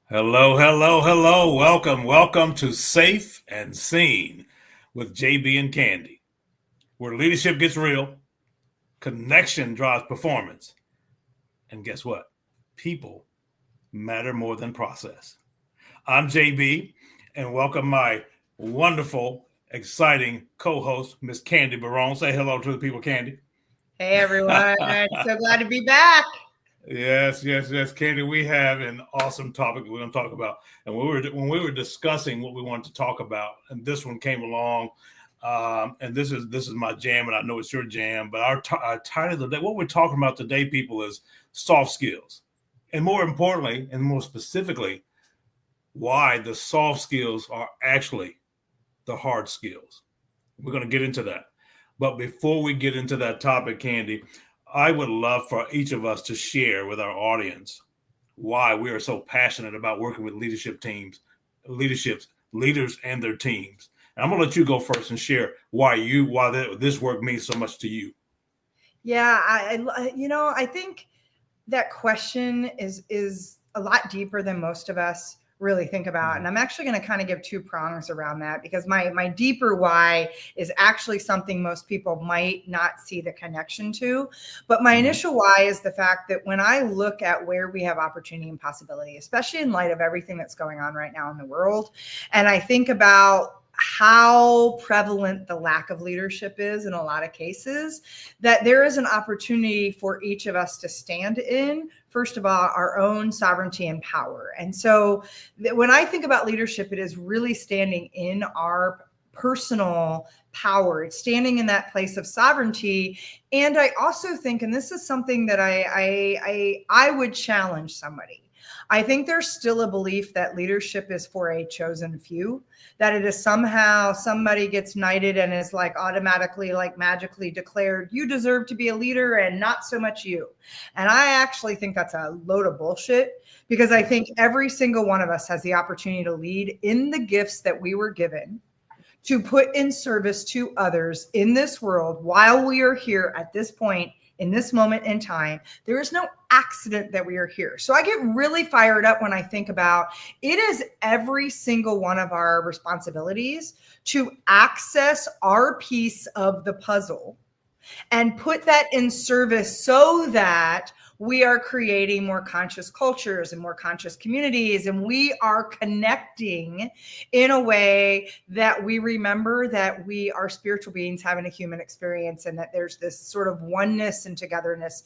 Hello, hello, hello. Welcome to Safe and Seen with JB and Candy, where leadership gets real, connection drives performance, and guess what? People matter more than process. I'm JB, and welcome my wonderful, exciting co-host, Miss Candy Barone. Say hello to the people, Candy. Hey everyone, so glad to be back. Yes, Katie. We have an awesome topic we're going to talk about, and when we were discussing what we wanted to talk about, and this one came along, and this is my jam, and I know it's your jam. But our title of the day, what we're talking about today, people, is soft skills, and more importantly, and more specifically, why the soft skills are actually the hard skills. We're going to get into that. But before we get into that topic, Candy, I would love for each of us to share with our audience why we are so passionate about working with leaders and their teams. And I'm going to let you go first and share why this work means so much to you. Yeah, I think that question is a lot deeper than most of us really think about, and I'm actually going to kind of give two prongs around that because my deeper why is actually something most people might not see the connection to. But my initial why is the fact that when I look at where we have opportunity and possibility, especially in light of everything that's going on right now in the world, and I think about how prevalent the lack of leadership is in a lot of cases, that there is an opportunity for each of us to stand in, first of all, our own sovereignty and power. And so when I think about leadership, it is really standing in our personal power. It's standing in that place of sovereignty. And I also think, and this is something that I would challenge somebody. I think there's still a belief that leadership is for a chosen few, that it is somehow somebody gets knighted and is like automatically, like magically declared, you deserve to be a leader and not so much you. And I actually think that's a load of bullshit because I think every single one of us has the opportunity to lead in the gifts that we were given to put in service to others in this world while we are here at this point in this moment in time. There is no accident that we are here. So I get really fired up when I think about it is every single one of our responsibilities to access our piece of the puzzle and put that in service so that we are creating more conscious cultures and more conscious communities, and we are connecting in a way that we remember that we are spiritual beings having a human experience and that there's this sort of oneness and togetherness.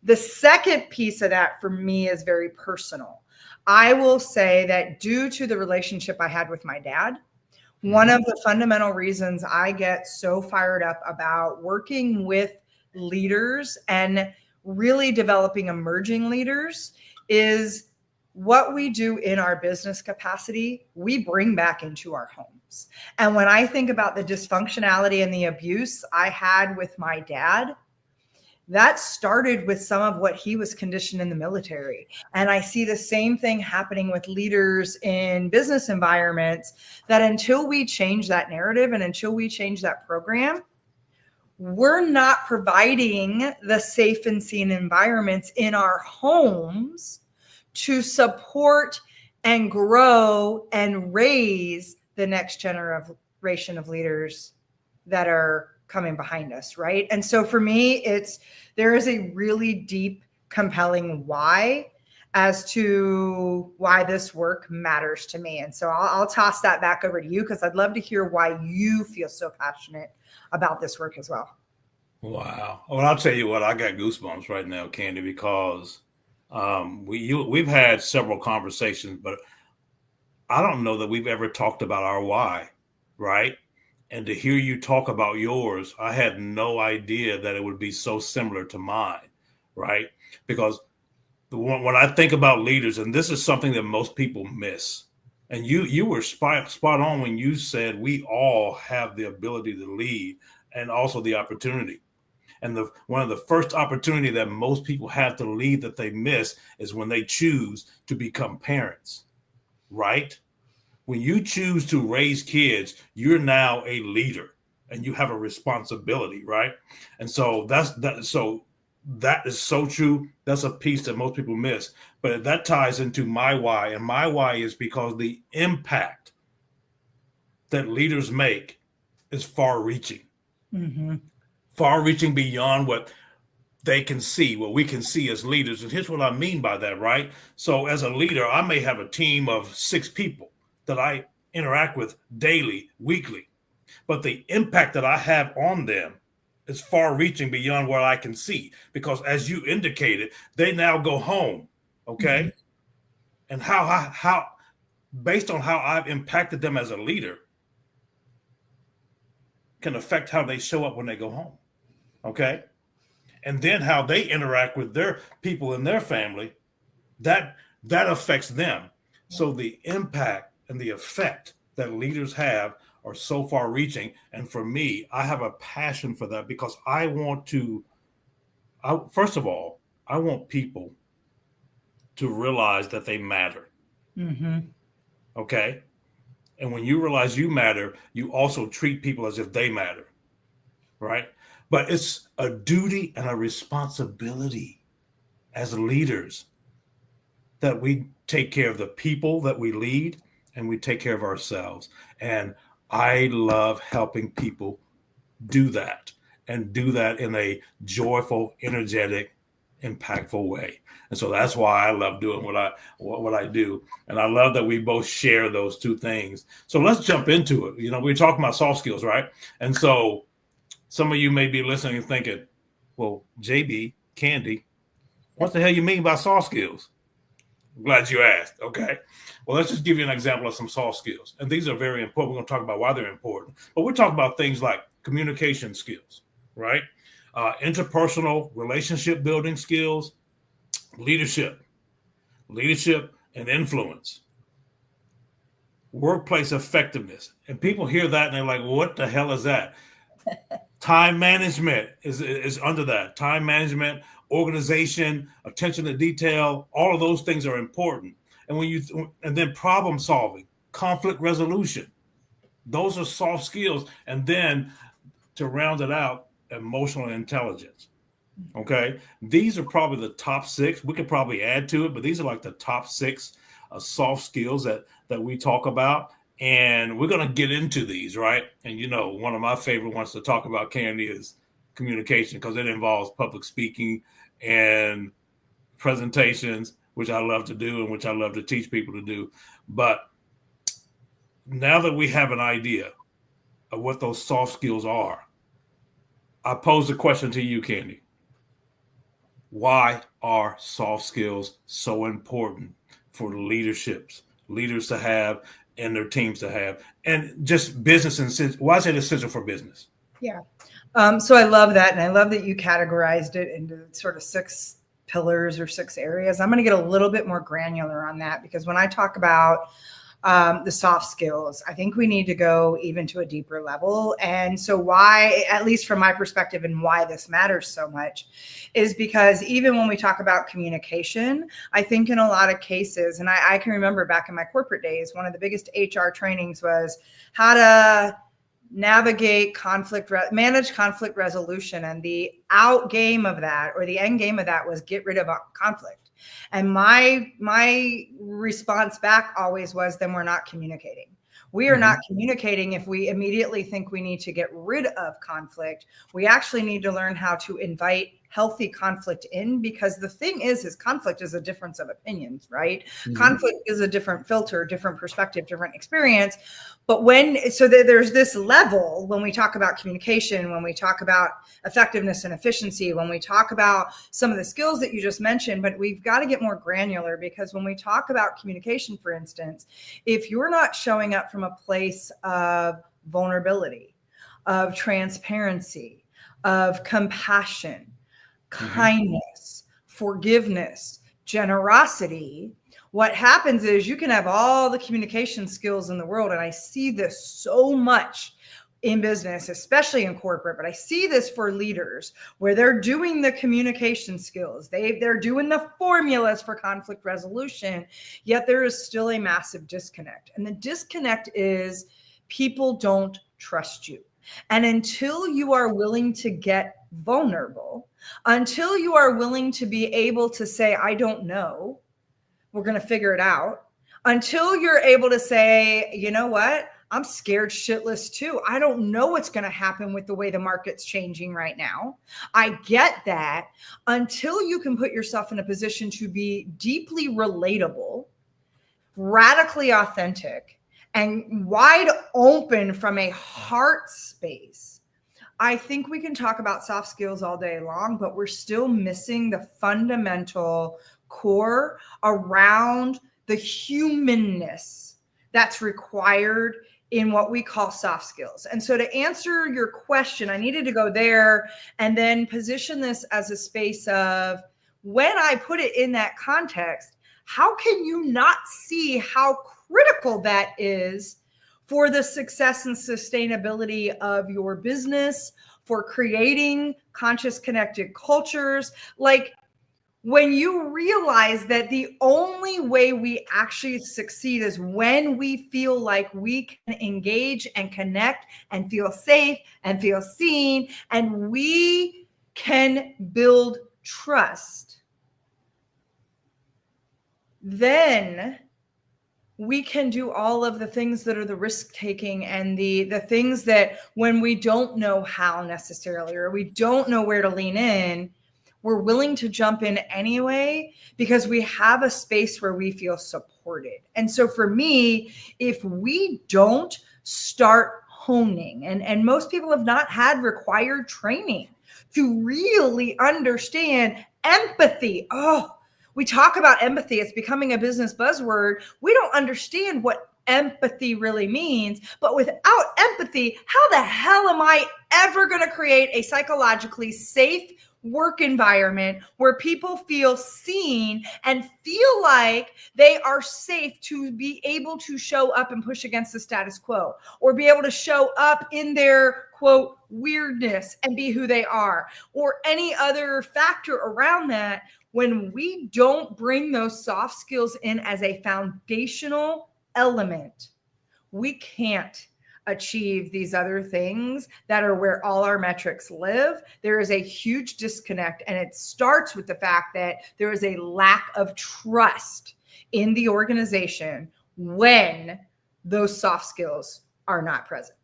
The second piece of that for me is very personal. I will say that due to the relationship I had with my dad, one of the fundamental reasons I get so fired up about working with leaders and really developing emerging leaders is what we do in our business capacity, we bring back into our homes. And when I think about the dysfunctionality and the abuse I had with my dad, that started with some of what he was conditioned in the military. And I see the same thing happening with leaders in business environments, that until we change that narrative and until we change that program, we're not providing the safe and seen environments in our homes to support and grow and raise the next generation of leaders that are coming behind us, right? And so for me, there is a really deep, compelling why as to why this work matters to me. And so I'll toss that back over to you because I'd love to hear why you feel so passionate about this work as well. Wow. Well, I'll tell you what, I got goosebumps right now, Candy, because we've had several conversations, but I don't know that we've ever talked about our why, right? And to hear you talk about yours, I had no idea that it would be so similar to mine, right? Because when I think about leaders, and this is something that most people miss, and you were spot on when you said we all have the ability to lead and also the opportunity. And one of the first opportunity that most people have to lead that they miss is when they choose to become parents, right? When you choose to raise kids, you're now a leader and you have a responsibility, right? And so that's that. So that is so true. That's a piece that most people miss. But that ties into my why. And my why is because the impact that leaders make is far reaching, Mm-hmm. far reaching beyond what they can see, what we can see as leaders. And here's what I mean by that, right? So, as a leader, I may have a team of 6 people that I interact with daily, weekly, but the impact that I have on them is far reaching beyond what I can see. Because, as you indicated, they now go home, Mm-hmm. okay? And how based on how I've impacted them as a leader, can affect how they show up when they go home, okay? And then how they interact with their people in their family, that that affects them. So the impact and the effect that leaders have are so far reaching. And for me, I have a passion for that because I want to, first of all, I want people to realize that they matter. Mm-hmm. Okay. And when you realize you matter, you also treat people as if they matter. Right. But it's a duty and a responsibility as leaders that we take care of the people that we lead and we take care of ourselves. And I love helping people do that and do that in a joyful, energetic, impactful way. And so that's why I love doing what I do. And I love that we both share those two things. So let's jump into it. We're talking about soft skills, right? And so some of you may be listening and thinking, well, JB, Candy, what the hell you mean by soft skills? I'm glad you asked. Okay. Well, let's just give you an example of some soft skills. And these are very important. We're going to talk about why they're important. But we're talking about things like communication skills, right? Interpersonal relationship building skills, leadership, leadership and influence, workplace effectiveness. And people hear that and they're like, well, what the hell is that? Time management is under that. Time management, organization, attention to detail, all of those things are important. And then problem solving, conflict resolution, those are soft skills. And then to round it out, emotional intelligence. Okay, these are probably the top 6. We could probably add to it, but these are like the top 6 soft skills that we talk about. And we're going to get into these, right? And one of my favorite ones to talk about, Candy, is communication because it involves public speaking and presentations, which I love to do and which I love to teach people to do. But now that we have an idea of what those soft skills are, I pose the question to you, Candy. Why are soft skills so important for leaders to have and their teams to have, and just business and why is it essential for business? Yeah. So I love that. And I love that you categorized it into sort of 6 pillars or 6 areas. I'm going to get a little bit more granular on that because when I talk about the soft skills, I think we need to go even to a deeper level. And so why, at least from my perspective, and why this matters so much is because even when we talk about communication, I think in a lot of cases, and I can remember back in my corporate days, one of the biggest HR trainings was how to navigate manage conflict resolution. And the out game of that, or the end game of that, was get rid of conflict. And my response back always was, then we're not communicating. We are not communicating if we immediately think we need to get rid of conflict. We actually need to learn how to invite healthy conflict in, because the thing is conflict is a difference of opinions, right? Mm-hmm. Conflict is a different filter, different perspective, different experience. But there's this level when we talk about communication, when we talk about effectiveness and efficiency, when we talk about some of the skills that you just mentioned, but we've got to get more granular, because when we talk about communication, for instance, if you're not showing up from a place of vulnerability, of transparency, of compassion, kindness, forgiveness, generosity, what happens is you can have all the communication skills in the world. And I see this so much in business, especially in corporate, but I see this for leaders where they're doing the communication skills. They're doing the formulas for conflict resolution, yet there is still a massive disconnect. And the disconnect is people don't trust you. And until you are willing to get vulnerable, Until you are willing to be able to say, I don't know, we're going to figure it out. Until you're able to say, you know what? I'm scared shitless too. I don't know what's going to happen with the way the market's changing right now. I get that. Until you can put yourself in a position to be deeply relatable, radically authentic, and wide open from a heart space, I think we can talk about soft skills all day long, but we're still missing the fundamental core around the humanness that's required in what we call soft skills. And so to answer your question, I needed to go there and then position this as a space of, when I put it in that context, how can you not see how critical that is for the success and sustainability of your business, for creating conscious connected cultures? Like, when you realize that the only way we actually succeed is when we feel like we can engage and connect and feel safe and feel seen, and we can build trust, then we can do all of the things that are the risk taking and the things that, when we don't know how necessarily, or we don't know where to lean in, we're willing to jump in anyway, because we have a space where we feel supported. And so for me, if we don't start honing, and most people have not had required training to really understand empathy. Oh, we talk about empathy. It's becoming a business buzzword. We don't understand what empathy really means. But without empathy, how the hell am I ever going to create a psychologically safe work environment where people feel seen and feel like they are safe to be able to show up and push against the status quo, or be able to show up in their quote weirdness and be who they are, or any other factor around that? When we don't bring those soft skills in as a foundational element, we can't achieve these other things that are where all our metrics live. There is a huge disconnect, and it starts with the fact that there is a lack of trust in the organization when those soft skills are not present.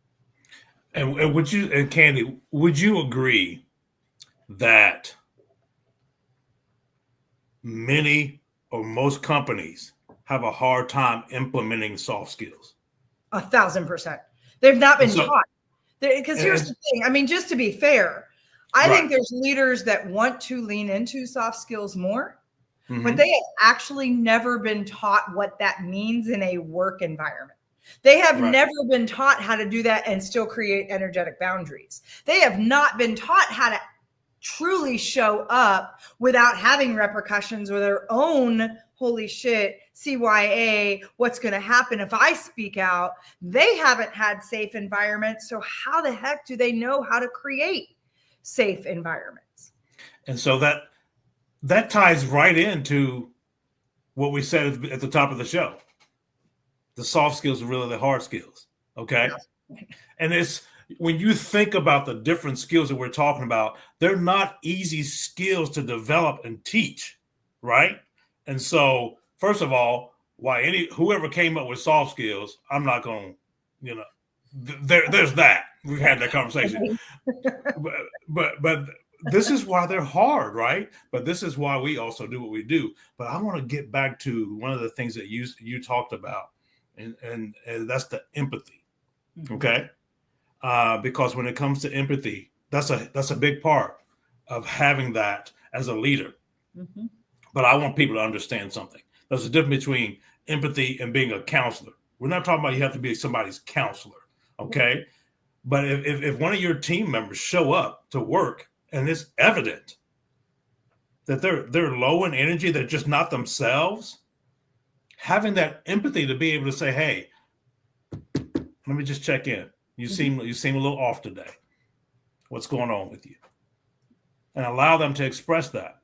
And would you, and Candy, would you agree that many or most companies have a hard time implementing soft skills? 1,000%. They've not been So, taught. Because here's the thing. I mean, just to be fair, I think there's leaders that want to lean into soft skills more, but they have actually never been taught what that means in a work environment. They have never been taught how to do that and still create energetic boundaries. They have not been taught how to truly show up without having repercussions or their own holy shit, CYA, what's going to happen if I speak out? They haven't had safe environments. So how the heck do they know how to create safe environments? And so that ties right into what we said at the top of the show. The soft skills are really the hard skills. Okay. And it's, when you think about the different skills that we're talking about, they're not easy skills to develop and teach. Right. And so, first of all, whoever came up with soft skills, I'm not going to, there's that. We've had that conversation. but this is why they're hard, right? But this is why we also do what we do. But I want to get back to one of the things that you talked about, and that's the empathy. Okay. Because when it comes to empathy, that's a big part of having that as a leader. But I want people to understand something. There's a difference between empathy and being a counselor. We're not talking about you have to be somebody's counselor, okay? But if one of your team members show up to work and it's evident that they're low in energy, they're just not themselves, having that empathy to be able to say, hey, let me just check in. You seem a little off today. What's going on with you? And allow them to express that.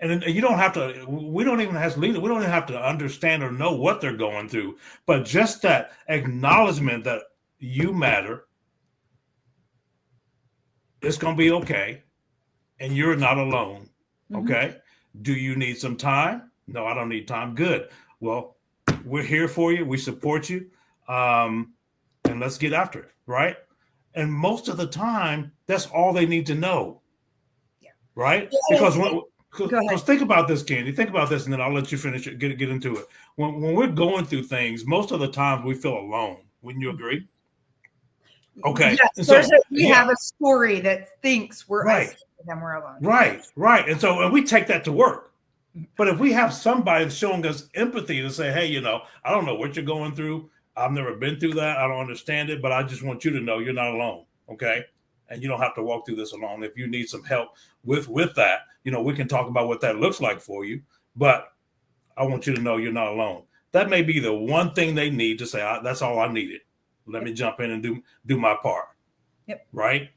And you don't have to, we don't even have to understand or know what they're going through, but just that acknowledgement that you matter, it's going to be okay. and you're not alone. Mm-hmm. Okay. Do you need some time? No, I don't need time. Good. Well, we're here for you. We support you. Um, and let's get after it. Right. And most of the time, that's all they need to know. Yeah. Right. Yeah, Because go ahead. think about this, Candy. Think about this, and then I'll let you finish it. Get into it. When we're going through things, most of the times we feel alone. Wouldn't you agree? Okay. Yes, And so, we yeah, have a story that thinks we're right, isolated and we're alone. right, right. And we take that to work. But if we have somebody showing us empathy to say, hey, I don't know what you're going through. I've never been through that. I don't understand it, but I just want you to know you're not alone. Okay. And you don't have to walk through this alone. If you need some help with that, we can talk about what that looks like for you. But I want you to know you're not alone. That may be the one thing they need to say, that's all I needed. Let me jump in and do my part. Yep. Right.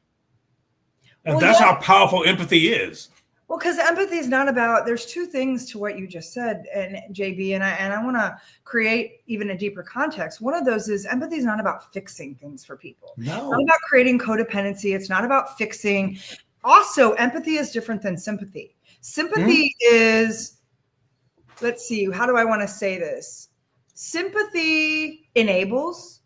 And Well, that's yeah. how powerful empathy is. Well, because empathy is not about, there's two things to what you just said, and JB, and I want to create even a deeper context. One of those is empathy is not about fixing things for people. No. It's not about creating codependency. It's not about fixing. Also, empathy is different than sympathy. Sympathy is, let's see, how do I want to say this? Sympathy enables,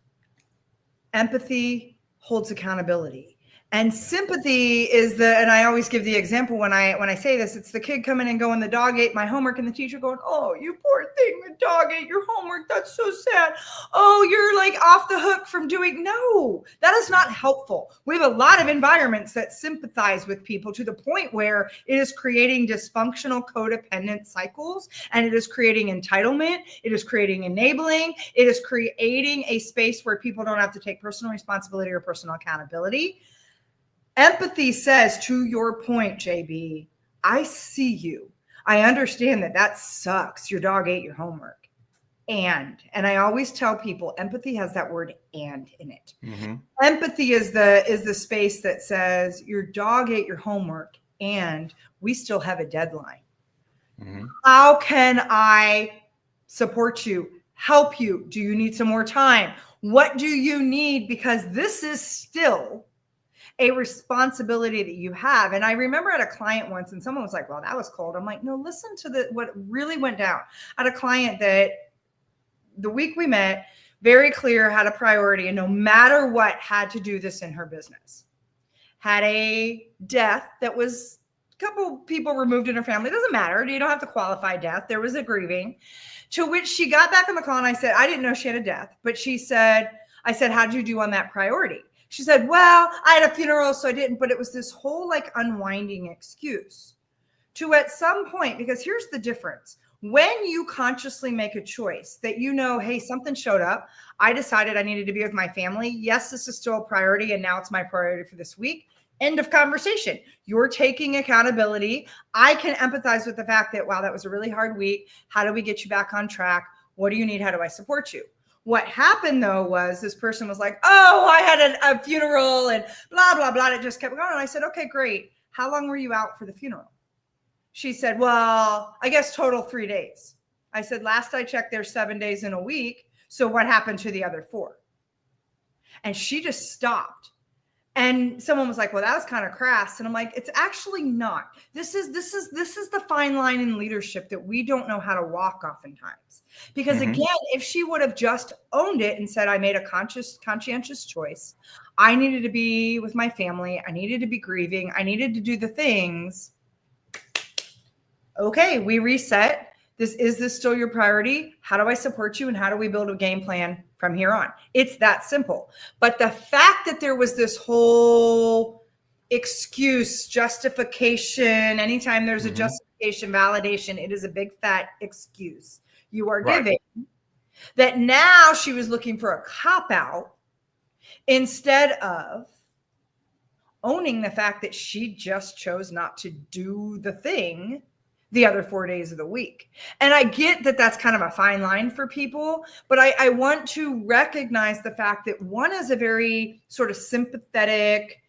empathy holds accountability. And sympathy is and I always give the example when I say this, it's the kid coming and going, the dog ate my homework, and the teacher going, oh, you poor thing, the dog ate your homework. That's so sad. Oh, you're like off the hook from doing. No, that is not helpful. We have a lot of environments that sympathize with people to the point where it is creating dysfunctional codependent cycles, and it is creating entitlement. It is creating enabling. It is creating a space where people don't have to take personal responsibility or personal accountability. Empathy says, to your point, JB, I see you. I understand that sucks. Your dog ate your homework. And I always tell people, empathy has that word "and" in it. Mm-hmm. Empathy is the space that says, your dog ate your homework and we still have a deadline. Mm-hmm. How can I support you, help you? Do you need some more time? What do you need? Because this is still a responsibility that you have. And I remember at a client once, and someone was like, well, that was cold. I'm like, no, listen to what really went down. I had a client that the week we met, very clear, had a priority, and no matter what, had to do this in her business. Had a death that was a couple people removed in her family. It doesn't matter. You don't have to qualify death. There was a grieving, to which she got back on the call, and I said, I didn't know she had a death, but I said, how'd you do on that priority? She said, well, I had a funeral, so I didn't. But it was this whole like unwinding excuse to, at some point, because here's the difference. When you consciously make a choice that hey, something showed up. I decided I needed to be with my family. Yes, this is still a priority, and now it's my priority for this week. End of conversation. You're taking accountability. I can empathize with the fact that, wow, that was a really hard week. How do we get you back on track? What do you need? How do I support you? What happened, though, was this person was like, oh, I had a funeral and blah, blah, blah. It just kept going. And I said, okay, great. How long were you out for the funeral? She said, well, I guess total 3 days. I said, last I checked, there's 7 days in a week. So what happened to the other 4? And she just stopped. And someone was like, well, that was kind of crass. And I'm like, it's actually not. This is the fine line in leadership that we don't know how to walk oftentimes. Because again, if she would have just owned it and said, I made a conscientious choice. I needed to be with my family. I needed to be grieving. I needed to do the things. Okay, we reset. Is this still your priority? How do I support you? And how do we build a game plan from here on? It's that simple. But the fact that there was this whole excuse, justification, anytime there's a justification, validation, it is a big fat excuse you are giving. That now she was looking for a cop-out instead of owning the fact that she just chose not to do the thing the other 4 days of the week. And I get that that's kind of a fine line for people, but I want to recognize the fact that one is a very sort of sympathetic,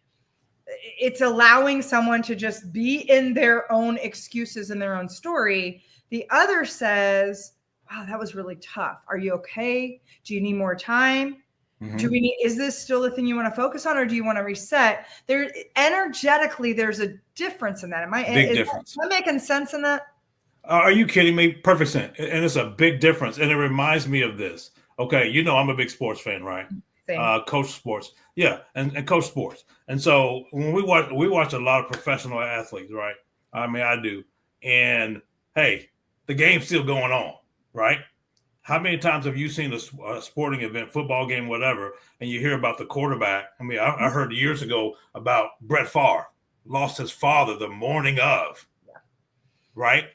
it's allowing someone to just be in their own excuses and their own story. The other says, wow, that was really tough. Are you okay? Do you need more time? Do we need, is this still the thing you want to focus on, or do you want to reset? There, energetically, there's a difference in that. Big difference. Am I making sense in that? Are you kidding me? Perfect sense. And it's a big difference. And it reminds me of this. Okay, you know I'm a big sports fan, right? Same. Coach sports. Yeah, and coach sports. And so when we watch a lot of professional athletes, right? I mean, I do. And hey, the game's still going on, right? How many times have you seen a sporting event, football game, whatever, and you hear about the quarterback? I mean, I heard years ago about Brett Favre lost his father the morning of, right?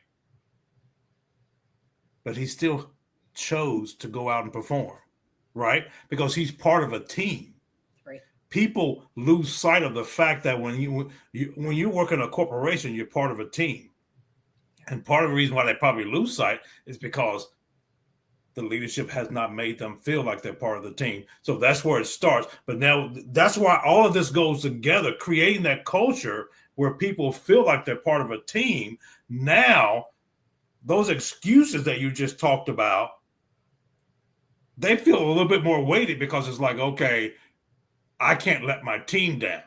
But he still chose to go out and perform, right? Because he's part of a team. Right. People lose sight of the fact that when you work in a corporation, you're part of a team. And part of the reason why they probably lose sight is because the leadership has not made them feel like they're part of the team. So that's where it starts. But now that's why all of this goes together, creating that culture where people feel like they're part of a team. Now, those excuses that you just talked about, they feel a little bit more weighted because it's like, okay, I can't let my team down.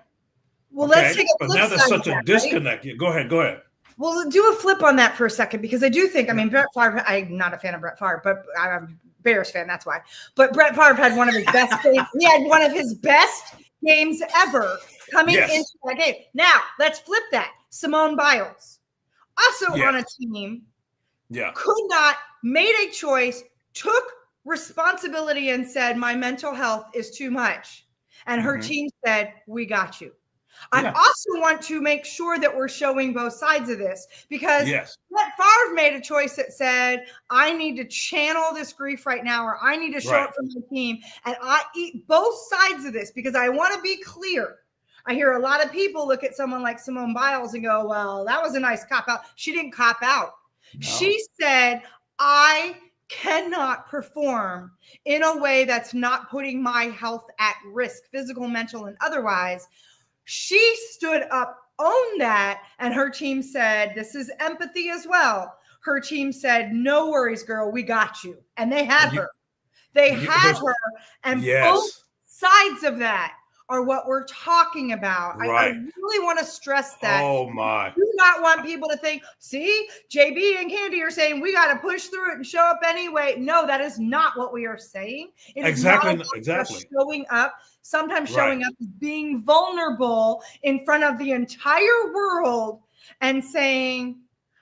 Well, okay? Let's take a but flip now there's side such of a that, disconnect. right? Go ahead. Well, do a flip on that for a second, because I do think, I mean, Brett Favre, I'm not a fan of Brett Favre, but I'm a Bears fan, that's why. But Brett Favre had one of his best games. He had one of his best games ever coming into that game. Now, let's flip that. Simone Biles, also on a team, could not, made a choice, took responsibility and said, my mental health is too much. And her team said, we got you. I also want to make sure that we're showing both sides of this, because Brett Favre made a choice that said, I need to channel this grief right now, or I need to show up for my team. And I eat both sides of this, because I want to be clear. I hear a lot of people look at someone like Simone Biles and go, well, that was a nice cop out. She didn't cop out. No. She said, I cannot perform in a way that's not putting my health at risk, physical, mental, and otherwise. She stood up, owned that, and her team said, this is empathy as well. Her team said, no worries, girl, we got you. And they had her. They had her. And both sides of that are what we're talking about. I really want to stress that. Oh, my. I do not want people to think, see, JB and Candy are saying we got to push through it and show up anyway. No, that is not what we are saying. It is not showing up. Sometimes showing up is being vulnerable in front of the entire world and saying,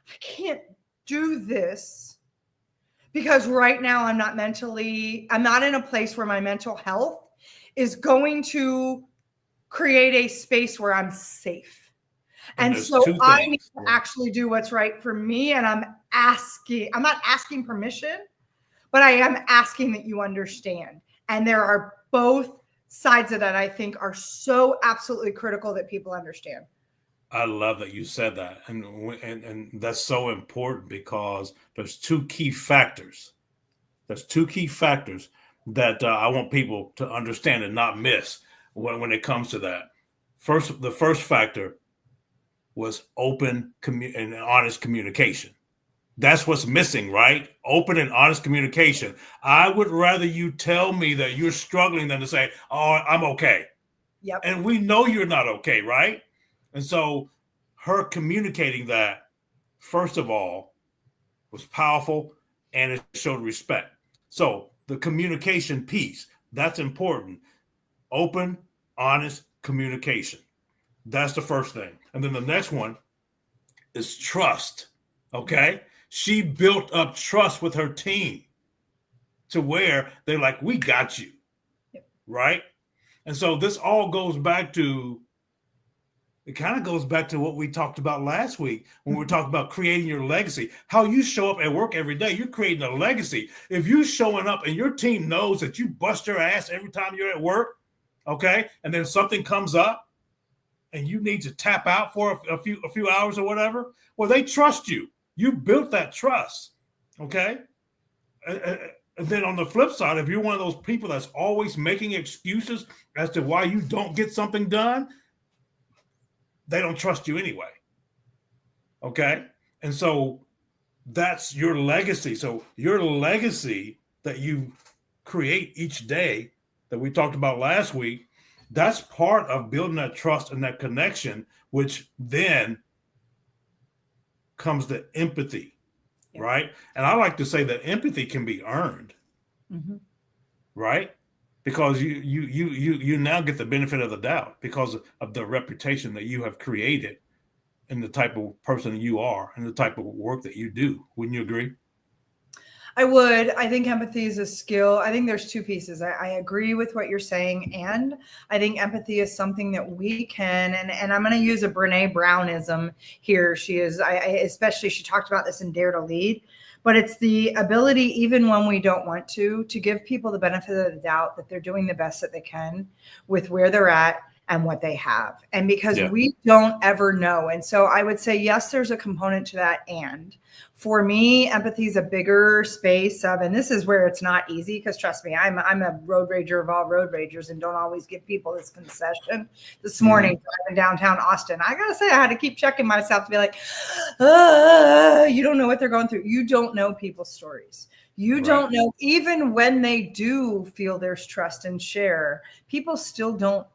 I can't do this because right now I'm not in a place where my mental health is going to create a space where I'm safe. And so I need to actually do what's right for me. And I'm not asking permission, but I am asking that you understand. And there are both sides of that, I think, are so absolutely critical that people understand. I love that you said that. And that's so important, because there's two key factors. That I want people to understand and not miss when it comes to that. The first factor was open and honest communication. That's what's missing, right? Open and honest communication. I would rather you tell me that you're struggling than to say, oh, I'm okay. Yep. And we know you're not okay, right? And so her communicating that, first of all, was powerful, and it showed respect. So the communication piece, that's important. Open, honest communication. That's the first thing. And then the next one is trust, okay? She built up trust with her team to where they're like, we got you, right? And so this all goes back to, it kind of goes back to what we talked about last week when we were talking about creating your legacy. How you show up at work every day, you're creating a legacy. If you're showing up and your team knows that you bust your ass every time you're at work, okay, and then something comes up and you need to tap out for a few hours or whatever, well, they trust you. You built that trust, okay? And then on the flip side, if you're one of those people that's always making excuses as to why you don't get something done, they don't trust you anyway, okay? And so that's your legacy. So your legacy that you create each day that we talked about last week, that's part of building that trust and that connection, which then comes the empathy, Yeah. right? And I like to say that empathy can be earned, right? Because you now get the benefit of the doubt because of the reputation that you have created and the type of person you are and the type of work that you do. Wouldn't you agree? I would. I think empathy is a skill. I think there's two pieces. I agree with what you're saying. And I think empathy is something that we can, and I'm going to use a Brene Brownism here. She is, especially, she talked about this in Dare to Lead, but it's the ability, even when we don't want to give people the benefit of the doubt that they're doing the best that they can with where they're at and what they have. And because we don't ever know. And so I would say, yes, there's a component to that. And for me, empathy is a bigger space of, and this is where it's not easy because trust me, I'm a road rager of all road ragers and don't always give people this concession. This morning, driving downtown Austin, I got to say, I had to keep checking myself to be like, you don't know what they're going through. You don't know people's stories. You don't know, even when they do feel there's trust and share, people still don't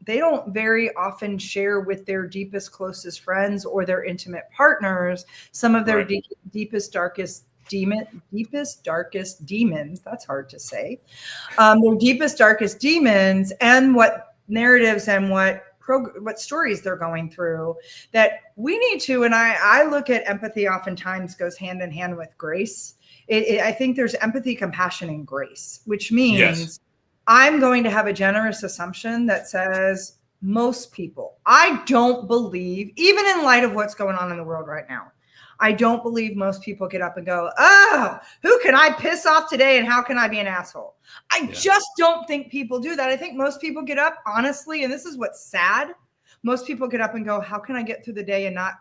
very often share with their deepest, closest friends or their intimate partners some of their deepest, darkest demons. That's hard to say. Their deepest, darkest demons and what narratives and what stories they're going through that we need to. And I look at empathy oftentimes goes hand in hand with grace. I think there's empathy, compassion, and grace, which means I'm going to have a generous assumption that says most people, I don't believe, even in light of what's going on in the world right now, I don't believe most people get up and go, oh, who can I piss off today and how can I be an asshole? I just don't think people do that. I think most people get up, honestly, and this is what's sad. Most people get up and go, how can I get through the day and not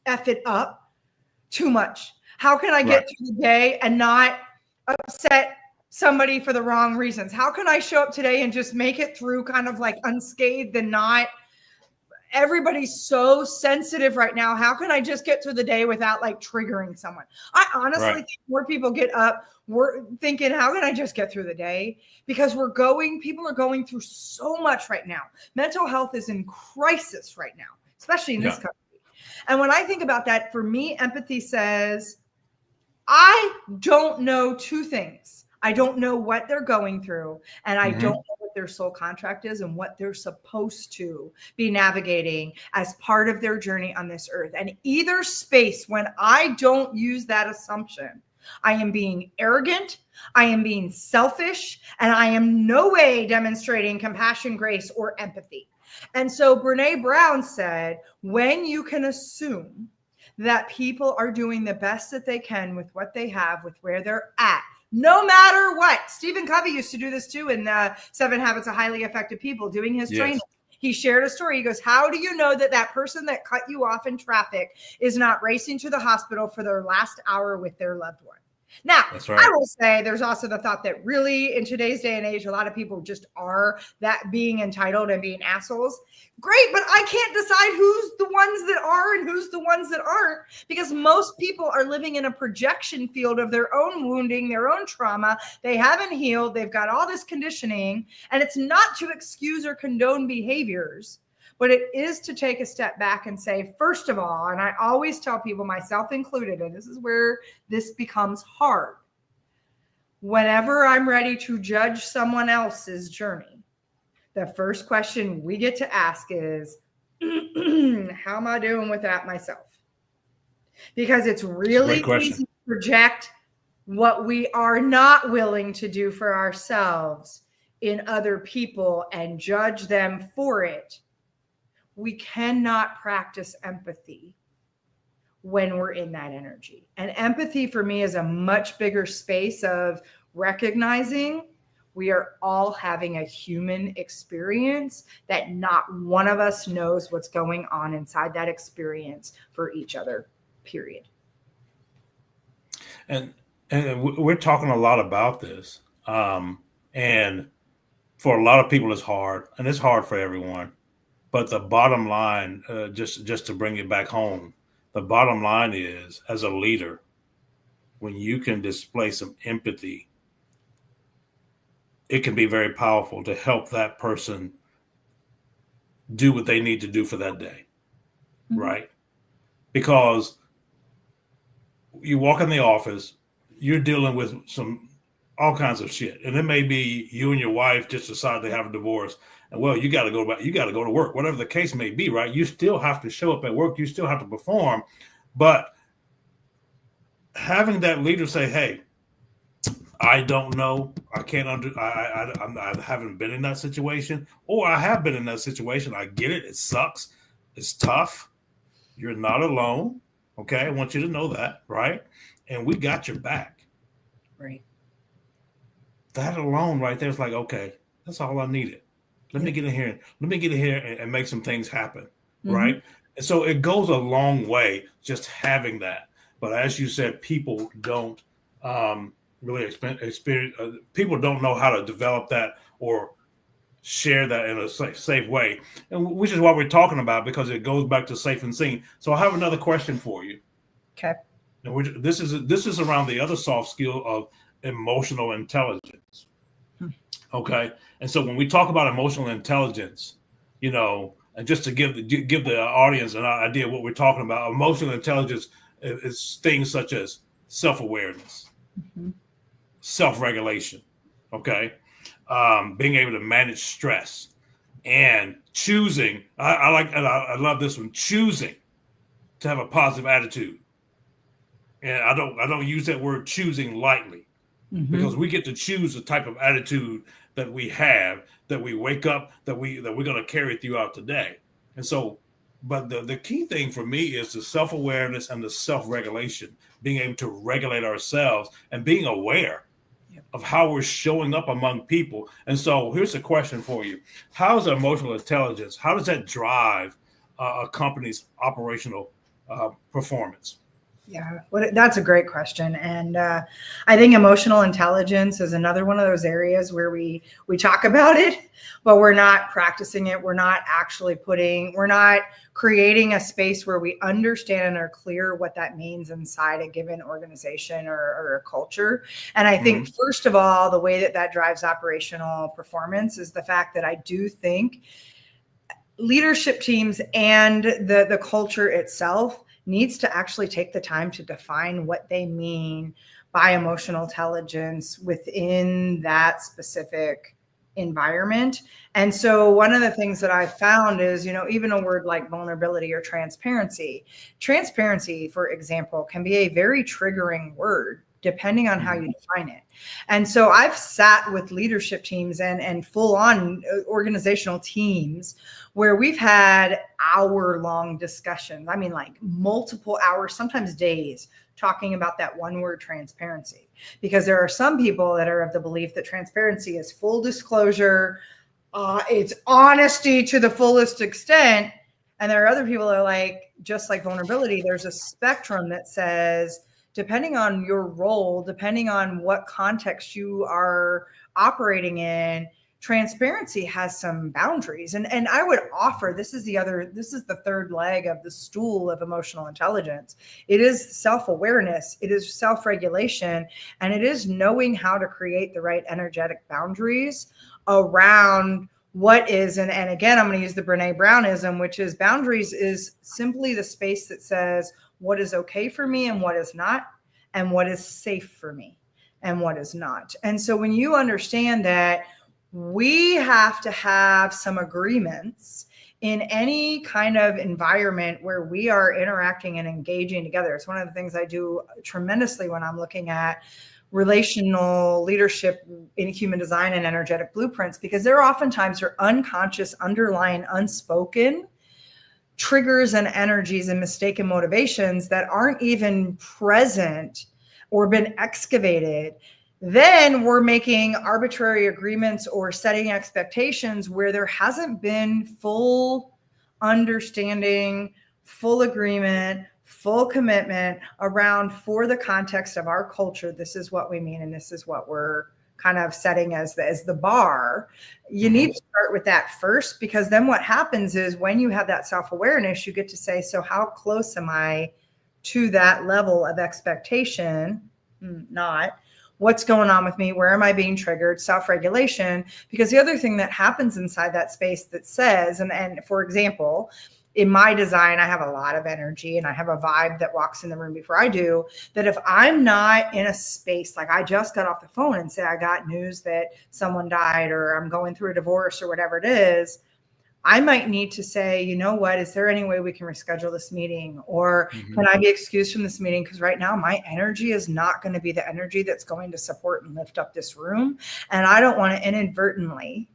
F it up too much? How can I get through the day and not upset somebody for the wrong reasons? How can I show up today and just make it through kind of like unscathed and not everybody's so sensitive right now. How can I just get through the day without like triggering someone? I honestly think more people get up, we're thinking, how can I just get through the day? Because people are going through so much right now. Mental health is in crisis right now, especially in this country. And when I think about that, for me, empathy says, I don't know two things. I don't know what they're going through, and I don't know what their soul contract is and what they're supposed to be navigating as part of their journey on this earth. And either space, when I don't use that assumption, I am being arrogant, I am being selfish, and I am no way demonstrating compassion, grace, or empathy. And so Brene Brown said, when you can assume that people are doing the best that they can with what they have, with where they're at, no matter what. Stephen Covey used to do this too in 7 Habits of Highly Effective People, doing his training. He shared a story. He goes, how do you know that that person that cut you off in traffic is not racing to the hospital for their last hour with their loved one? Now, I will say there's also the thought that really in today's day and age, a lot of people just are that being entitled and being assholes. Great, but I can't decide who's the ones that are and who's the ones that aren't, because most people are living in a projection field of their own wounding, their own trauma. They haven't healed. They've got all this conditioning, and it's not to excuse or condone behaviors, but it is to take a step back and say, first of all, and I always tell people, myself included, and this is where this becomes hard. Whenever I'm ready to judge someone else's journey, the first question we get to ask is, how am I doing with that myself? Because it's really easy to project what we are not willing to do for ourselves in other people and judge them for it. We cannot practice empathy when we're in that energy. And empathy for me is a much bigger space of recognizing we are all having a human experience, that not one of us knows what's going on inside that experience for each other, period. And we're talking a lot about this. And for a lot of people, it's hard, and it's hard for everyone. But the bottom line, just to bring it back home, the bottom line is, as a leader, when you can display some empathy, it can be very powerful to help that person do what they need to do for that day, right? Because you walk in the office, you're dealing with all kinds of shit, and it may be you and your wife just decide to have a divorce, and well, you got to go back, you got to go to work, whatever the case may be, right? You still have to show up at work, you still have to perform, but having that leader say, "Hey, I don't know. I can't I haven't been in that situation, or I have been in that situation. I get it. It sucks. It's tough. You're not alone. Okay, I want you to know that, right? And we got your back." Right. That alone, right there, is like, okay, that's all I needed. Let me get in here. Let me get in here and make some things happen, right? And so it goes a long way just having that. But as you said, people don't really experience. People don't know how to develop that or share that in a safe way, and which is what we're talking about, because it goes back to safe and seen. So I have another question for you. Okay. And this is around the other soft skill of emotional intelligence. Okay, and so when we talk about emotional intelligence, and just to give the audience an idea of what we're talking about, emotional intelligence is things such as self-awareness, self-regulation, okay, being able to manage stress, and choosing. I love this one. Choosing to have a positive attitude, and I don't use that word choosing lightly, because we get to choose the type of attitude that we have, that we wake up, that we're going to carry throughout the day. And so, but the key thing for me is the self-awareness and the self-regulation, being able to regulate ourselves and being aware of how we're showing up among people. And so here's a question for you. How's emotional intelligence, how does that drive a company's operational performance? Yeah, that's a great question, and I think emotional intelligence is another one of those areas where we talk about it, but we're not practicing it. We're not actually we're not creating a space where we understand and are clear what that means inside a given organization or a culture. And I think, first of all, the way that drives operational performance is the fact that I do think leadership teams and the culture itself needs to actually take the time to define what they mean by emotional intelligence within that specific environment. And so one of the things that I found is, even a word like vulnerability or transparency, for example, can be a very triggering word depending on how you define it. And so I've sat with leadership teams and full on organizational teams where we've had hour-long discussions. I mean, like multiple hours, sometimes days, talking about that one word, transparency. Because there are some people that are of the belief that transparency is full disclosure, it's honesty to the fullest extent. And there are other people that are like, just like vulnerability, there's a spectrum that says, depending on your role, depending on what context you are operating in, transparency has some boundaries. And I would offer, this is the third leg of the stool of emotional intelligence. It is self-awareness, it is self-regulation, and it is knowing how to create the right energetic boundaries around what is, and again, I'm going to use the Brene Brownism, which is boundaries is simply the space that says what is okay for me and what is not, and what is safe for me and what is not. And so when you understand that we have to have some agreements in any kind of environment where we are interacting and engaging together. It's one of the things I do tremendously when I'm looking at relational leadership in human design and energetic blueprints, because there oftentimes are unconscious, underlying, unspoken triggers and energies and mistaken motivations that aren't even present or been excavated. Then we're making arbitrary agreements or setting expectations where there hasn't been full understanding, full agreement, full commitment around, for the context of our culture, this is what we mean and this is what we're kind of setting as the bar. You need to start with that first, because then what happens is when you have that self-awareness, you get to say, so how close am I to that level of expectation? Not. What's going on with me? Where am I being triggered? Self-regulation. Because the other thing that happens inside that space that says, and for example, in my design, I have a lot of energy and I have a vibe that walks in the room before I do, that if I'm not in a space, like I just got off the phone and say I got news that someone died or I'm going through a divorce or whatever it is, I might need to say, you know what, is there any way we can reschedule this meeting? Or can I be excused from this meeting? Because right now my energy is not going to be the energy that's going to support and lift up this room. And I don't want to inadvertently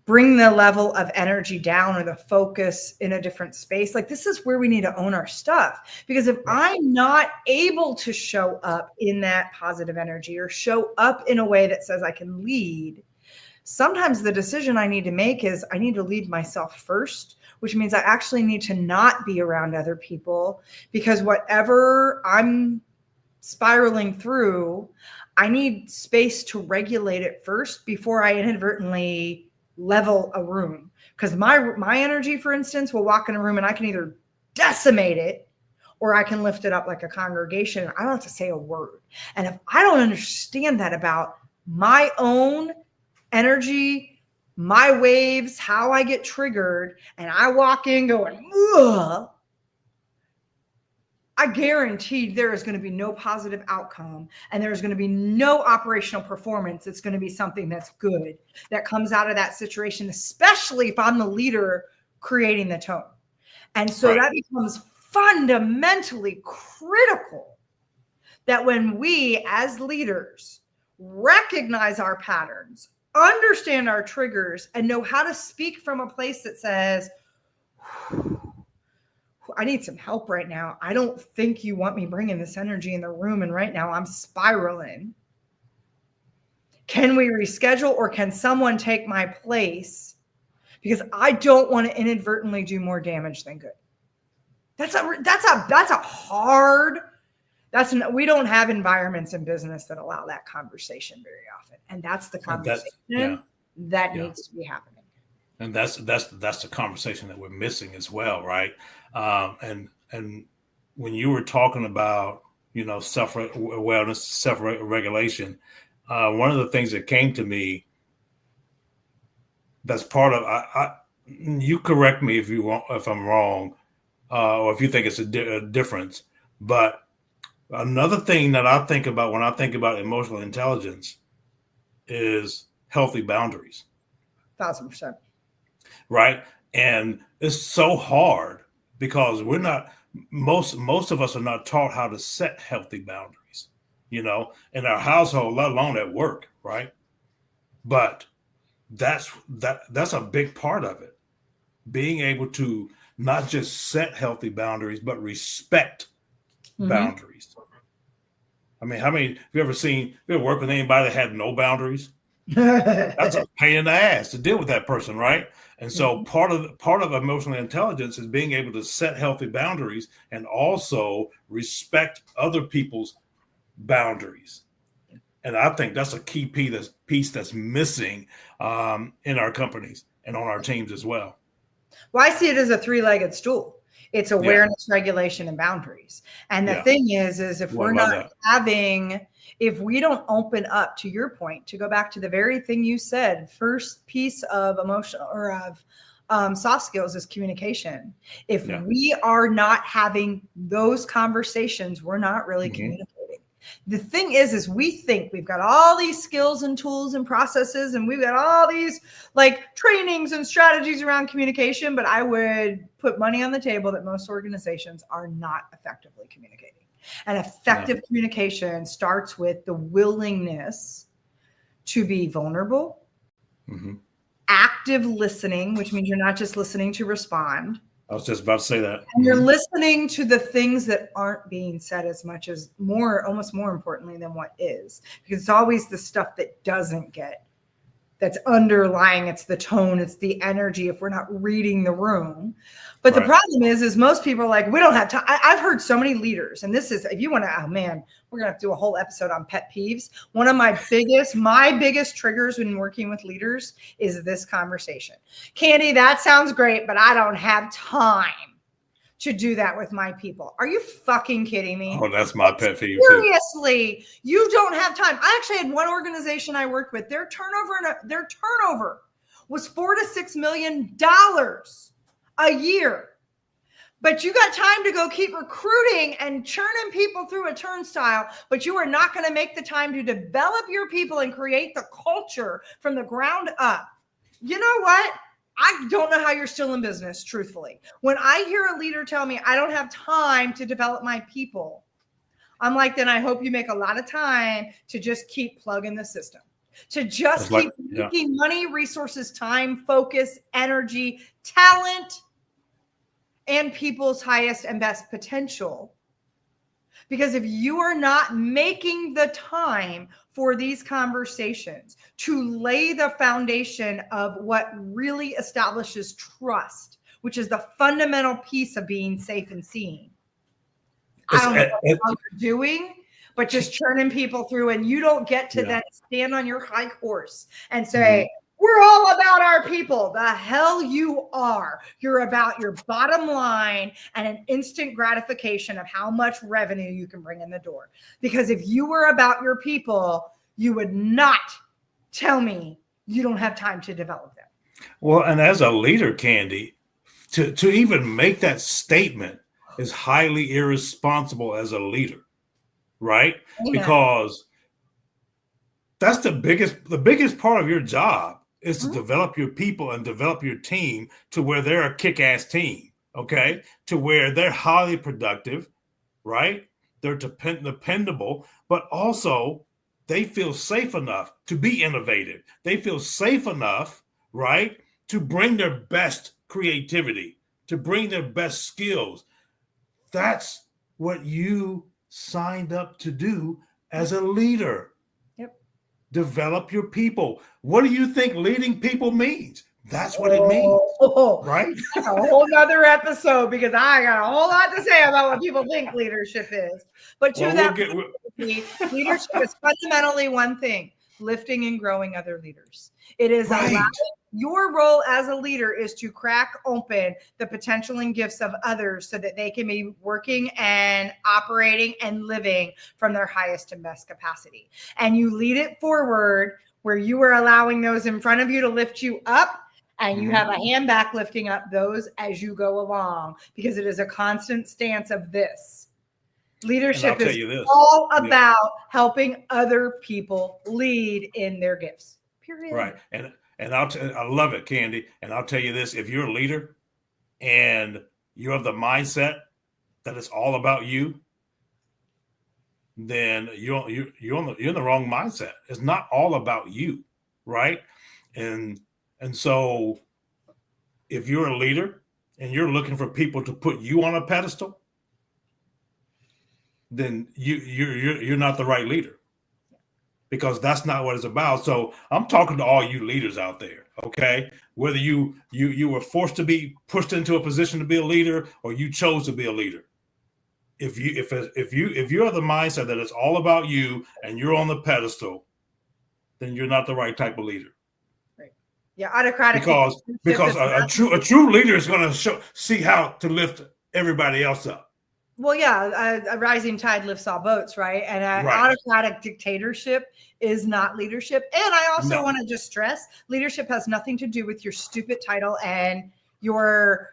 bring the level of energy down or the focus in a different space. Like, this is where we need to own our stuff. Because if I'm not able to show up in that positive energy or show up in a way that says I can lead, sometimes the decision I need to make is I need to lead myself first, which means I actually need to not be around other people, because whatever I'm spiraling through, I need space to regulate it first before I inadvertently level a room. Because my energy, for instance, will walk in a room and I can either decimate it or I can lift it up like a congregation. I don't have to say a word. And if I don't understand that about my own energy, my waves, how I get triggered, and I walk in going, ugh, I guarantee there is going to be no positive outcome, and there's going to be no operational performance. It's going to be something that's good that comes out of that situation, especially if I'm the leader creating the tone. And so that becomes fundamentally critical that when we as leaders recognize our patterns, understand our triggers, and know how to speak from a place that says, I need some help right now. I don't think you want me bringing this energy in the room, and right now I'm spiraling. Can we reschedule, or can someone take my place? Because I don't want to inadvertently do more damage than good. We don't have environments in business that allow that conversation very often. And that's the conversation that needs to be happening. And that's the conversation that we're missing as well, right? And when you were talking about, self-awareness, self-regulation, one of the things that came to me that's part of, you correct me if I'm wrong, or if you think it's a difference, but another thing that I think about when I think about emotional intelligence is healthy boundaries. 1,000%. Right. And it's so hard because most of us are not taught how to set healthy boundaries, in our household, let alone at work. Right. But that's a big part of it. Being able to not just set healthy boundaries, but respect boundaries. I mean, have you ever worked with anybody that had no boundaries? That's a pain in the ass to deal with that person, right? And so part of emotional intelligence is being able to set healthy boundaries and also respect other people's boundaries. And I think that's a key piece that's missing in our companies and on our teams as well. Well, I see it as a three-legged stool. It's awareness, regulation, and boundaries. And the thing is if we're not if we don't open up, to your point, to go back to the very thing you said, first piece of emotional or of soft skills is communication. If we are not having those conversations, we're not really communicating. The thing is we think we've got all these skills and tools and processes, and we've got all these like trainings and strategies around communication, but I would put money on the table that most organizations are not effectively communicating. And effective communication starts with the willingness to be vulnerable, active listening, which means you're not just listening to respond. I was just about to say that. And you're listening to the things that aren't being said as much as almost more importantly than what is, because it's always the stuff that doesn't get, that's underlying. It's the tone, it's the energy if we're not reading the room. But the problem is most people are like, we don't have time. I've heard so many leaders, and this is, if you want to, oh man, we're going to have to do a whole episode on pet peeves. One of my biggest triggers when working with leaders is this conversation. Candy, that sounds great, but I don't have time to do that with my people. Are you fucking kidding me? Oh, that's my pet peeve too. Seriously, you don't have time. I actually had one organization I worked with. Their turnover was $4 to $6 million a year. But you got time to go keep recruiting and churning people through a turnstile, but you are not going to make the time to develop your people and create the culture from the ground up. You know what? I don't know how you're still in business, truthfully. When I hear a leader tell me I don't have time to develop my people, I'm like, then I hope you make a lot of time to just keep plugging the system, to just keep making money, resources, time, focus, energy, talent, and people's highest and best potential. Because if you are not making the time for these conversations to lay the foundation of what really establishes trust, which is the fundamental piece of being safe and seen, I don't know what you're doing, but just churning people through, and you don't get to then stand on your high horse and say, we're all about our people. The hell you are. You're about your bottom line and an instant gratification of how much revenue you can bring in the door. Because if you were about your people, you would not tell me you don't have time to develop them. Well, and as a leader, Candy, to even make that statement is highly irresponsible as a leader, right? Amen. Because that's the biggest part of your job is to develop your people and develop your team to where they're a kick-ass team, okay? To where they're highly productive, right? They're dependable, but also they feel safe enough to be innovative. They feel safe enough, right, to bring their best creativity, to bring their best skills. That's what you signed up to do as a leader. Develop your people. What do you think leading people means? That's what it means, right? That's a whole nother episode, because I got a whole lot to say about what people think leadership is. But leadership is fundamentally one thing: lifting and growing other leaders. It is allowing. Your role as a leader is to crack open the potential and gifts of others so that they can be working and operating and living from their highest and best capacity. And you lead it forward where you are allowing those in front of you to lift you up, and you have a hand back lifting up those as you go along, because it is a constant stance of this. Leadership is all about helping other people lead in their gifts. Period. Right. And I love it, Candy. And I'll tell you this: if you're a leader and you have the mindset that it's all about you, then you're in the wrong mindset. It's not all about you, right? And so if you're a leader and you're looking for people to put you on a pedestal, then you're not the right leader. Because that's not what it's about. So I'm talking to all you leaders out there, okay? Whether you were forced to be pushed into a position to be a leader, or you chose to be a leader. If you have the mindset that it's all about you and you're on the pedestal, then you're not the right type of leader. Right. Yeah, autocratic. Because a true leader is going to see how to lift everybody else up. Well, yeah, a rising tide lifts all boats, right? And autocratic dictatorship is not leadership. And I also want to just stress, leadership has nothing to do with your stupid title and your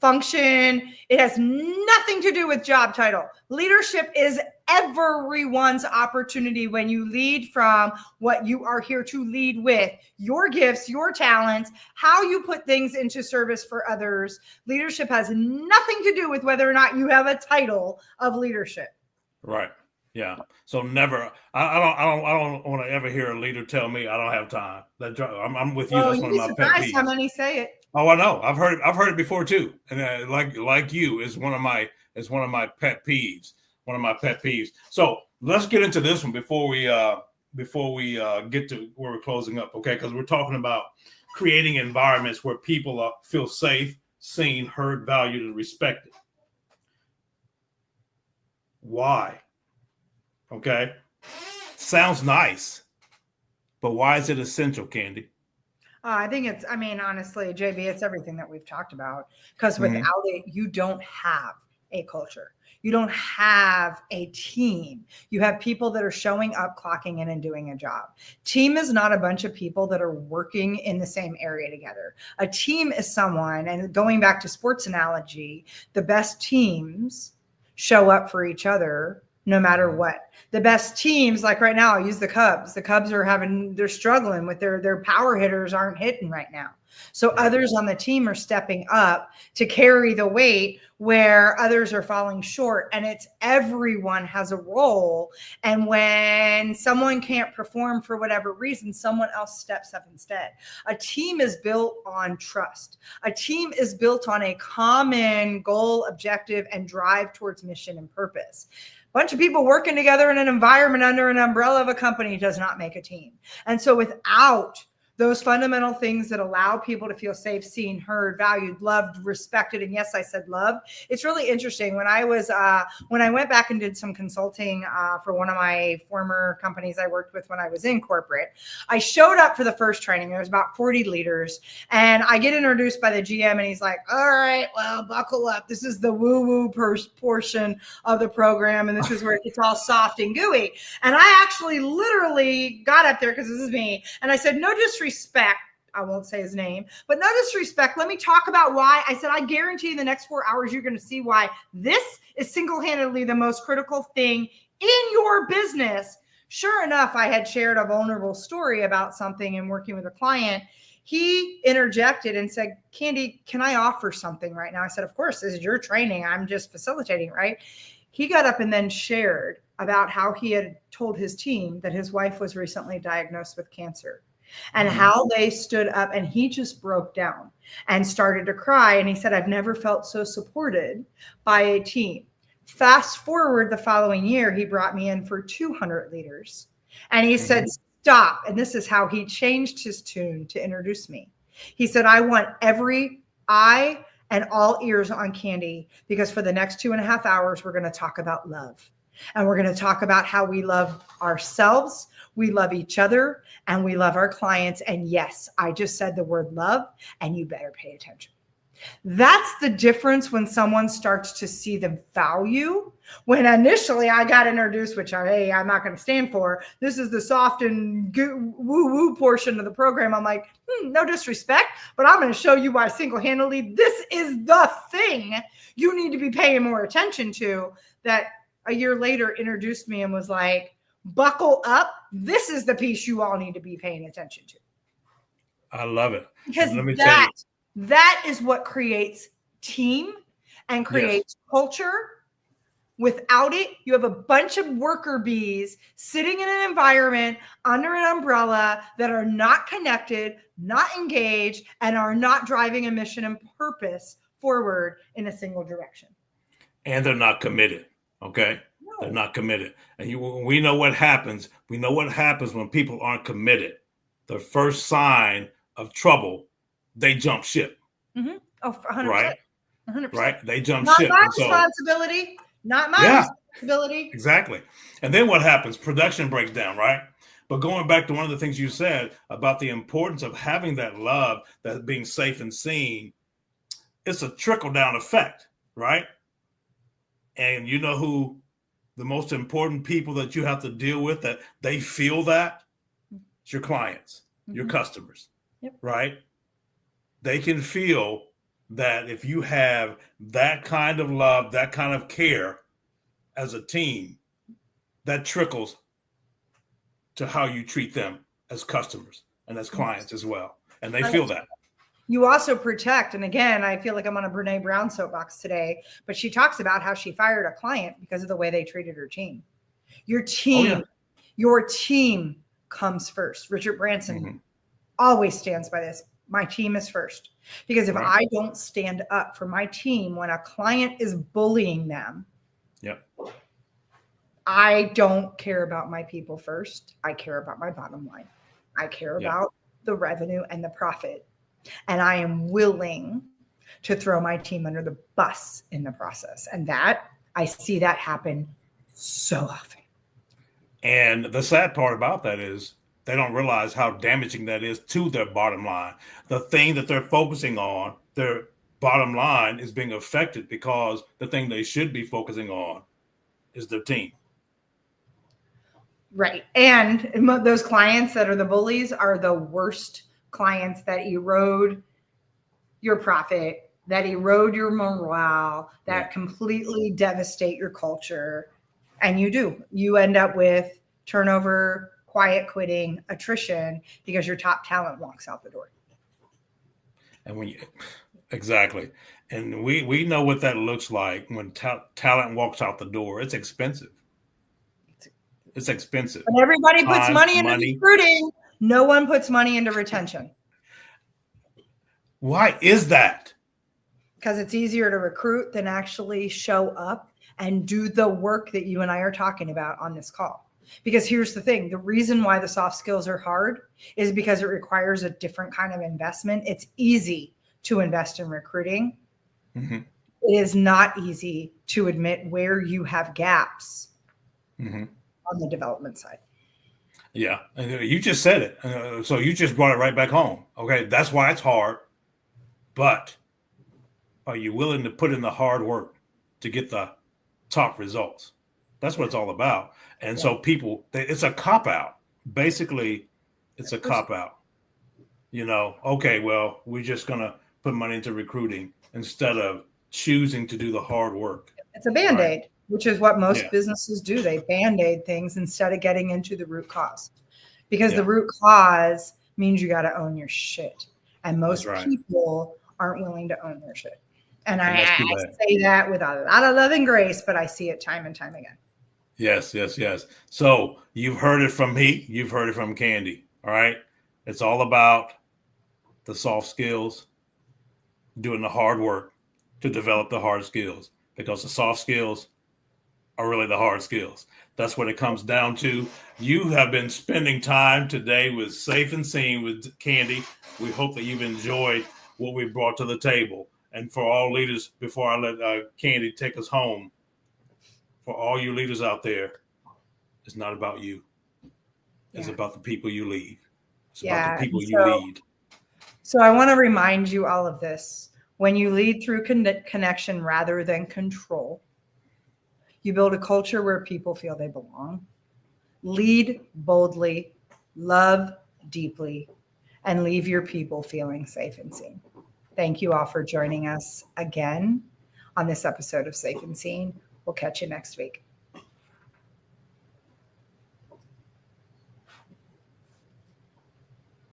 function. It has nothing to do with job title. Leadership is everyone's opportunity when you lead from what you are here to lead with: your gifts, your talents, how you put things into service for others. Leadership has nothing to do with whether or not you have a title of leadership. Right. Yeah. So never. I don't want to ever hear a leader tell me I don't have time. I'm with you. That's one of my pet peeves. How many say it? Oh, I know. I've heard it before too. And like you, is one of my pet peeves. One of my pet peeves. So let's get into this one before we get to where we're closing up, okay? Because we're talking about creating environments where people feel safe, seen, heard, valued, and respected. Why? Okay. Sounds nice, but why is it essential, Candy? I think it's, I mean, honestly, JB, it's everything that we've talked about. Because Hmm. without it, you don't have a culture. You don't have a team. You have people that are showing up, clocking in, and doing a job. Team is not a bunch of people that are working in the same area together. A team is someone, and going back to sports analogy, the best teams show up for each other no matter what. The best teams, like right now, I'll use the Cubs. The Cubs are they're struggling with their power hitters aren't hitting right now. So Right. others on the team are stepping up to carry the weight where others are falling short. And it's everyone has a role. And when someone can't perform for whatever reason, someone else steps up instead. A team is built on trust. A team is built on a common goal, objective, and drive towards mission and purpose. Bunch of people working together in an environment under an umbrella of a company does not make a team. And so without those fundamental things that allow people to feel safe, seen, heard, valued, loved, respected, and yes, I said love. It's really interesting. When I went back and did some consulting for one of my former companies I worked with when I was in corporate, I showed up for the first training. There was about 40 leaders, and I get introduced by the GM, and he's like, "All right, well, buckle up. This is the woo-woo portion of the program, and this is where it gets all soft and gooey." And I actually literally got up there because this is me, and I said, "No disrespect. I won't say his name, but no disrespect. Let me talk about why." I said, "I guarantee in the next 4 hours, you're going to see why this is single-handedly the most critical thing in your business." Sure enough, I had shared a vulnerable story about something and working with a client. He interjected and said, "Candy, can I offer something right now?" I said, "Of course, this is your training. I'm just facilitating, right?" He got up and then shared about how he had told his team that his wife was recently diagnosed with cancer, and how they stood up, and he just broke down and started to cry. And he said, "I've never felt so supported by a team." Fast forward the following year, he brought me in for 200 leaders, and he said, "Stop." And this is how he changed his tune to introduce me. He said, "I want every eye and all ears on Candy, because for the next 2.5 hours, we're going to talk about love. And we're going to talk about how we love ourselves, we love each other, and we love our clients. And yes, I just said the word love, and you better pay attention." That's the difference when someone starts to see the value. When initially I got introduced, which I'm not going to stand for, this is the soft and woo-woo portion of the program. I'm like, no disrespect, but I'm going to show you why single-handedly this is the thing you need to be paying more attention to. That a year later introduced me and was like, "Buckle up. This is the piece you all need to be paying attention to." I love it. Because Let me tell you. that is what creates team and creates culture. Without it, you have a bunch of worker bees sitting in an environment under an umbrella that are not connected, not engaged, and are not driving a mission and purpose forward in a single direction. And they're not committed. Okay. No. They're not committed. And we know what happens. We know what happens when people aren't committed. The first sign of trouble, they jump ship. Mm-hmm. Oh, 100%. Right. 100%. Right. They jump Not ship. my responsibility. Not my responsibility. Exactly. And then what happens? Production breaks down, right? But going back to one of the things you said about the importance of having that love, that being safe and seen, it's a trickle-down effect, right? And you know who the most important people that you have to deal with, that they feel that? It's your clients, your customers, right? They can feel that if you have that kind of love, that kind of care as a team, that trickles to how you treat them as customers and as clients as well. And they feel that. You also protect, and again, I feel like I'm on a Brene Brown soapbox today, but she talks about how she fired a client because of the way they treated her team. Your team comes first. Richard Branson always stands by this. My team is first. Because if I don't stand up for my team when a client is bullying them, I don't care about my people first. I care about my bottom line. I care about the revenue and the profit. And I am willing to throw my team under the bus in the process. And that, I see that happen so often. And the sad part about that is they don't realize how damaging that is to their bottom line. The thing that they're focusing on, their bottom line, is being affected because the thing they should be focusing on is their team. Right. And those clients that are the bullies are the worst clients that erode your profit, that erode your morale, that completely devastate your culture. And you end up with turnover, quiet quitting, attrition, because your top talent walks out the door. And exactly. And we know what that looks like when talent walks out the door. It's expensive. It's expensive. When everybody puts Time, money into recruiting, no one puts money into retention. Why is that? Because it's easier to recruit than actually show up and do the work that you and I are talking about on this call. Because here's the thing, the reason why the soft skills are hard is because it requires a different kind of investment. It's easy to invest in recruiting. Mm-hmm. It is not easy to admit where you have gaps on the development side. Yeah, you just said it. So you just brought it right back home. Okay, that's why it's hard. But are you willing to put in the hard work to get the top results? That's what it's all about. And so people, it's a cop-out. Basically, it's a cop-out. Okay, well, we're just going to put money into recruiting instead of choosing to do the hard work. It's a Band-Aid, right? Which is what most businesses do. They Band-Aid things instead of getting into the root cause. Because the root cause means you got to own your shit. And most people aren't willing to own their shit. And I say that with a lot of love and grace, but I see it time and time again. Yes. So you've heard it from me. You've heard it from Candy. All right. It's all about the soft skills, doing the hard work to develop the hard skills, because the soft skills are really the hard skills. That's what it comes down to. You have been spending time today with Safe and Seen with Candy. We hope that you've enjoyed what we brought to the table. And for all leaders, before I let Candy take us home, for all you leaders out there, it's not about you. It's about the people you lead. It's about the people you lead. So I want to remind you all of this. When you lead through connection rather than control, you build a culture where people feel they belong. Lead boldly, love deeply, and leave your people feeling safe and seen. Thank you all for joining us again on this episode of Safe and Seen. We'll catch you next week.